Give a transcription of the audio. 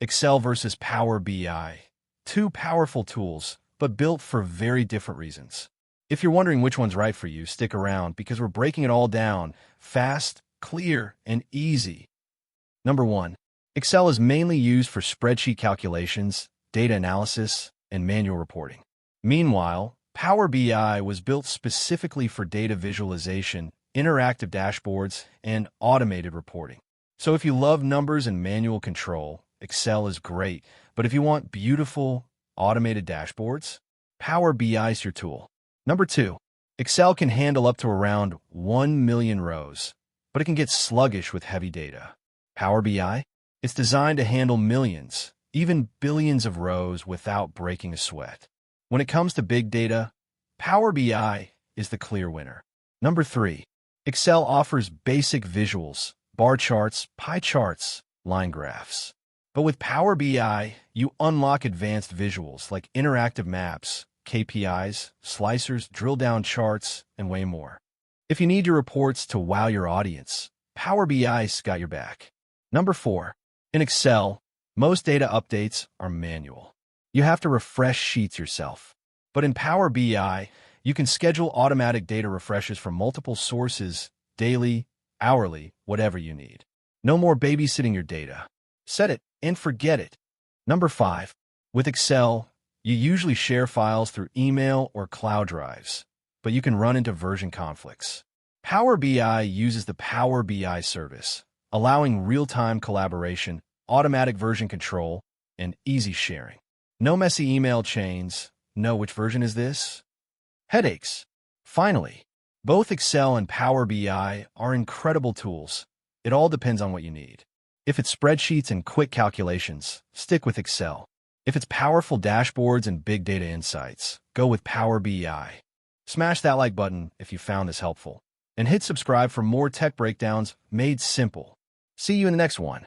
Excel versus Power BI. Two powerful tools, but built for very different reasons. If you're wondering which one's right for you, stick around because we're breaking it all down fast, clear, and easy. Number 1. Excel is mainly used for spreadsheet calculations, data analysis, and manual reporting. Meanwhile, Power BI was built specifically for data visualization, interactive dashboards, and automated reporting. So if you love numbers and manual control, Excel is great. But if you want beautiful, automated dashboards, Power BI is your tool. Number 2. Excel can handle up to around 1 million rows, but it can get sluggish with heavy data. Power BI? It's designed to handle millions, even billions of rows without breaking a sweat. When it comes to big data, Power BI is the clear winner. Number 3. Excel offers basic visuals, bar charts, pie charts, line graphs. But with Power BI, you unlock advanced visuals like interactive maps, KPIs, slicers, drill-down charts, and way more. If you need your reports to wow your audience, Power BI's got your back. Number 4. In Excel, most data updates are manual. You have to refresh sheets yourself. But in Power BI, you can schedule automatic data refreshes from multiple sources, daily, hourly, whatever you need. No more babysitting your data. Set it and forget it. Number 5. With Excel, you usually share files through email or cloud drives, but you can run into version conflicts. Power BI uses the Power BI service, allowing real-time collaboration, automatic version control, and easy sharing. No messy email chains. No, which version is this? Headaches. Finally, both Excel and Power BI are incredible tools. It all depends on what you need. If it's spreadsheets and quick calculations, stick with Excel. If it's powerful dashboards and big data insights, go with Power BI. Smash that like button if you found this helpful, and hit subscribe for more tech breakdowns made simple. See you in the next one.